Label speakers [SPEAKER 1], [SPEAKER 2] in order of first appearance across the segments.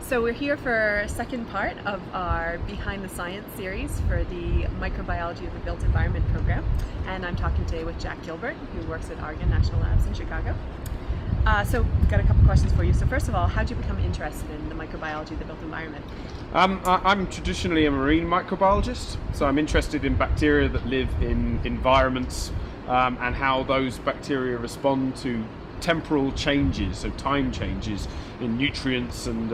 [SPEAKER 1] So we're here for a second part of our Behind the Science series for the Microbiology of the Built Environment program. And I'm talking today with Jack Gilbert, who works at Oregon National Labs in Chicago. So we've got a couple questions for you. So first of all, how did you become interested in the microbiology of the built environment?
[SPEAKER 2] I'm traditionally a marine microbiologist, so I'm interested in bacteria that live in environments and how those bacteria respond to temporal changes, so time changes in nutrients and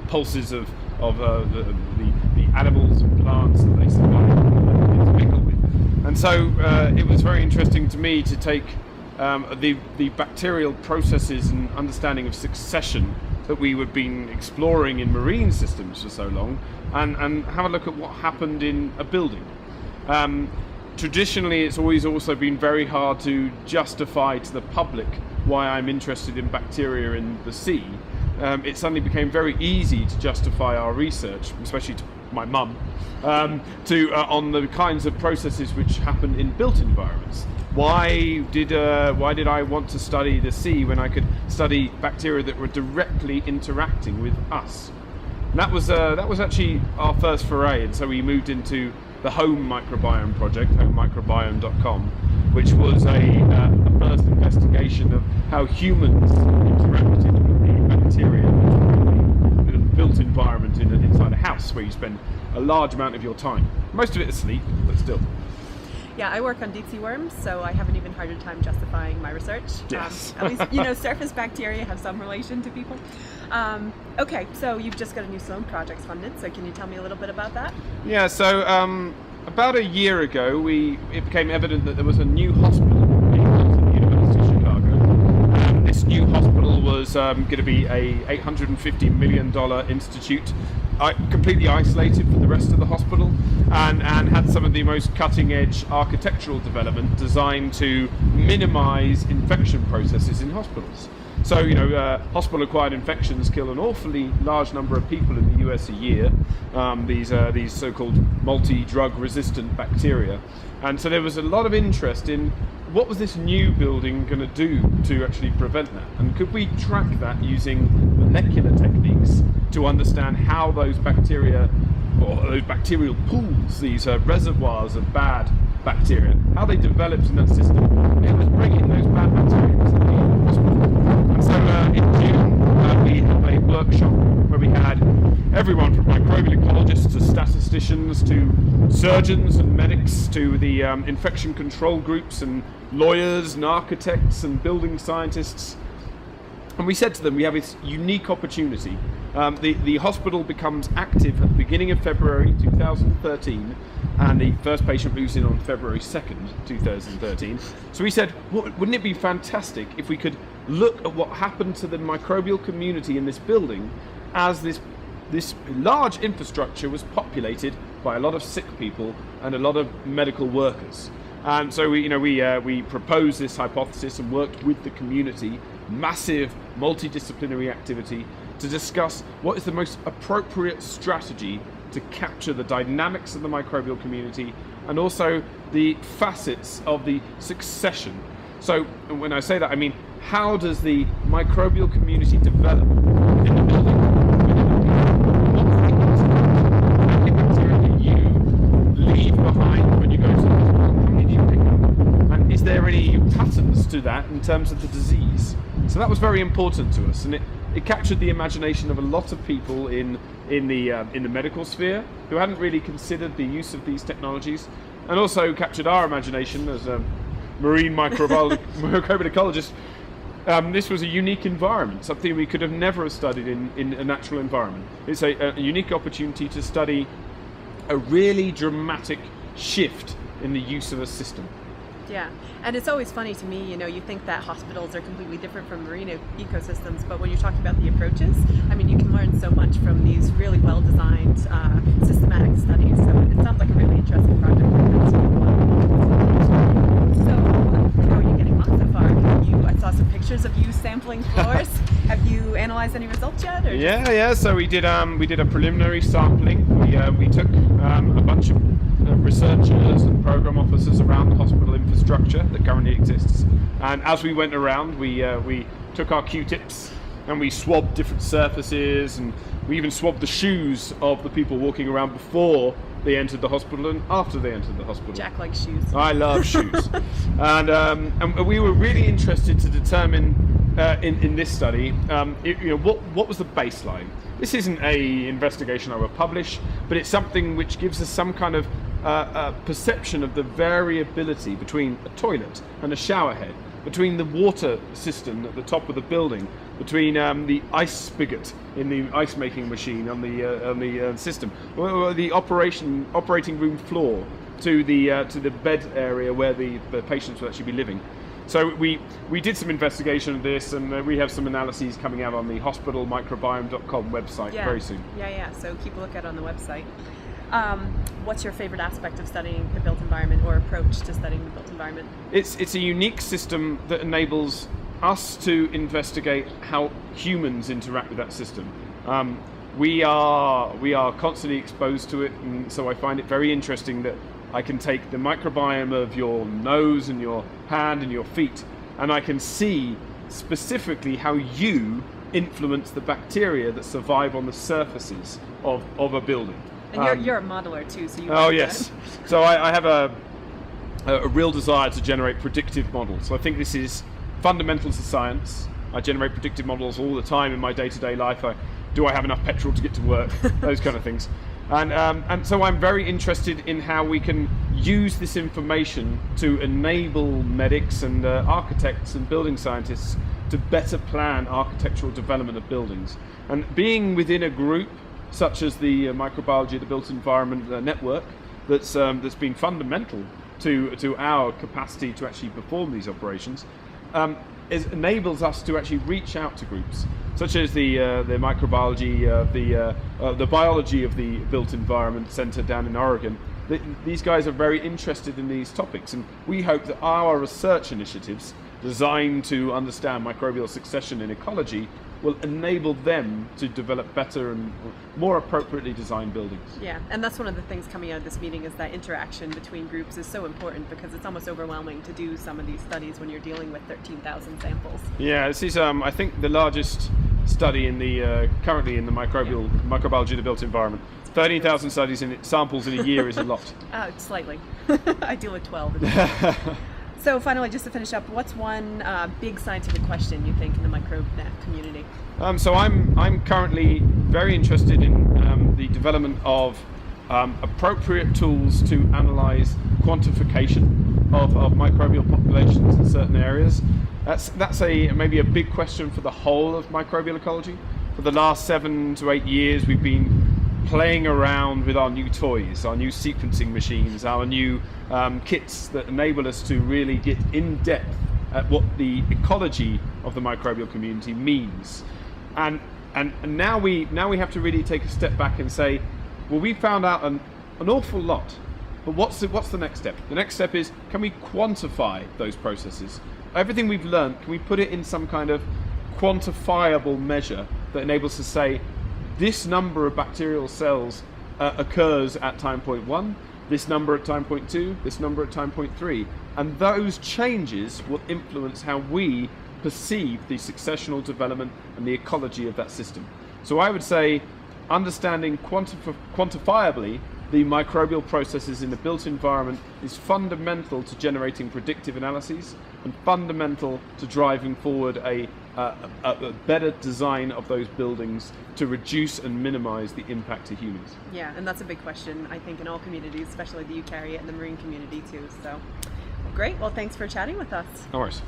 [SPEAKER 2] pulses of the animals and plants that they intermingle with. And so it was very interesting to me to take the bacterial processes and understanding of succession that we had been exploring in marine systems for so long and have a look at what happened in a building. Traditionally, it's always also been very hard to justify to the public why I'm interested in bacteria in the sea. It suddenly became very easy to justify our research, especially to my mum, on the kinds of processes which happen in built environments. Why did I want to study the sea when I could study bacteria that were directly interacting with us? And that was actually our first foray, and so we moved into the Home Microbiome project, homemicrobiome.com, which was a first investigation of how humans interacted with the bacteria in a built environment inside a house where you spend a large amount of your time. Most of it asleep, but still.
[SPEAKER 1] Yeah, I work on deep sea worms, so I have an even harder time justifying my research.
[SPEAKER 2] Yes.
[SPEAKER 1] At least, surface bacteria have some relation to people. Okay, so you've just got a new Sloan project funded, so can you tell me a little bit about that?
[SPEAKER 2] Yeah, so about a year ago, it became evident that there was a new hospital being built at the University of Chicago. This new hospital was going to be a $850 million institute, completely isolated from the rest of the hospital, and had some of the most cutting-edge architectural development designed to minimize infection processes in hospitals. So, hospital-acquired infections kill an awfully large number of people in the US a year, these so-called multi-drug resistant bacteria. And so there was a lot of interest in what was this new building going to do to actually prevent that? And could we track that using molecular techniques to understand how those bacteria, or those bacterial pools, these reservoirs of bad bacteria, how they developed in that system? It was bringing those bad bacteria into the hospital. And so in June, we had a workshop where we had everyone from microbial ecologists to statisticians to surgeons and medics to the infection control groups and lawyers and architects and building scientists. And we said to them, we have this unique opportunity. The hospital becomes active at the beginning of February 2013, and the first patient moves in on February 2nd, 2013. So we said, wouldn't it be fantastic if we could look at what happened to the microbial community in this building as this large infrastructure was populated by a lot of sick people and a lot of medical workers. And so we proposed this hypothesis and worked with the community, massive multidisciplinary activity, to discuss what is the most appropriate strategy to capture the dynamics of the microbial community and also the facets of the succession. So when I say that, I mean, how does the microbial community develop in the building? What bacteria do you leave behind when you go to the hospital? How many do you pick up? And is there any patterns to that in terms of the disease? So that was very important to us, and it captured the imagination of a lot of people in the medical sphere who hadn't really considered the use of these technologies, and also captured our imagination as a marine microbial ecologist. This was a unique environment, something we could have never studied in a natural environment. It's a unique opportunity to study a really dramatic shift in the use of a system.
[SPEAKER 1] Yeah, and it's always funny to me, you think that hospitals are completely different from marine ecosystems, but when you're talking about the approaches, I mean, you can learn so much from these really well-designed, systematic studies, so it sounds like a really interesting project. So, how are you getting on so far? I saw some pictures of you sampling floors. Have you analyzed any results yet? Or
[SPEAKER 2] Yeah, so we did a preliminary sampling. We took a bunch of researchers and program officers around the hospital infrastructure that currently exists, and as we went around, we took our Q-tips and we swabbed different surfaces, and we even swabbed the shoes of the people walking around before they entered the hospital and after they entered the hospital.
[SPEAKER 1] Jack likes shoes.
[SPEAKER 2] I love shoes. And we were really interested to determine in this study, what was the baseline. This isn't a investigation I will publish, but it's something which gives us some kind of perception of the variability between a toilet and a shower head, between the water system at the top of the building, between the ice spigot in the ice making machine on the system, or the operating room floor to the bed area where the patients will actually be living. So we did some investigation of this, and we have some analyses coming out on the hospitalmicrobiome.com website very soon.
[SPEAKER 1] Yeah. So keep a look at it on the website. What's your favorite aspect of studying the built environment, or approach to studying the built environment?
[SPEAKER 2] It's a unique system that enables us to investigate how humans interact with that system. We are constantly exposed to it, and so I find it very interesting that I can take the microbiome of your nose and your hand and your feet, and I can see specifically how you influence the bacteria that survive on the surfaces of a building.
[SPEAKER 1] And you're a modeler too, so you.
[SPEAKER 2] Oh yes. So I have a real desire to generate predictive models. So I think this is fundamental to science. I generate predictive models all the time in my day-to-day life. Do I have enough petrol to get to work? Those kind of things. And so I'm very interested in how we can use this information to enable medics and architects and building scientists to better plan architectural development of buildings. And being within a group such as the microbiology of the built environment network, that's been fundamental to our capacity to actually perform these operations, enables us to actually reach out to groups such as the microbiology, the biology of the built environment center down in Oregon. These guys are very interested in these topics, and we hope that our research initiatives designed to understand microbial succession in ecology will enable them to develop better and more appropriately designed buildings.
[SPEAKER 1] Yeah, and that's one of the things coming out of this meeting, is that interaction between groups is so important, because it's almost overwhelming to do some of these studies when you're dealing with 13,000 samples.
[SPEAKER 2] Yeah, this is I think the largest study in the currently in the microbiology of the built environment. 13,000 studies in samples in a year is a lot.
[SPEAKER 1] Slightly. I deal with 12. So finally, just to finish up, what's one big scientific question you think in the microBEnet community?
[SPEAKER 2] So I'm currently very interested in the development of appropriate tools to analyze quantification of microbial populations in certain areas. That's maybe a big question for the whole of microbial ecology. For the last 7 to 8 years, we've been playing around with our new toys, our new sequencing machines, our new kits that enable us to really get in depth at what the ecology of the microbial community means. And now we have to really take a step back and say, well, we found out an awful lot, but what's the next step? The next step is, can we quantify those processes? Everything we've learned, can we put it in some kind of quantifiable measure that enables us to say, this number of bacterial cells occurs at time point 1, this number at time point 2, this number at time point 3, and those changes will influence how we perceive the successional development and the ecology of that system. So I would say understanding quantifiably the microbial processes in the built environment is fundamental to generating predictive analyses and fundamental to driving forward a better design of those buildings to reduce and minimize the impact to humans.
[SPEAKER 1] Yeah, and that's a big question, I think, in all communities, especially the eukaryote and the marine community too. So, great. Well, thanks for chatting with us.
[SPEAKER 2] No worries.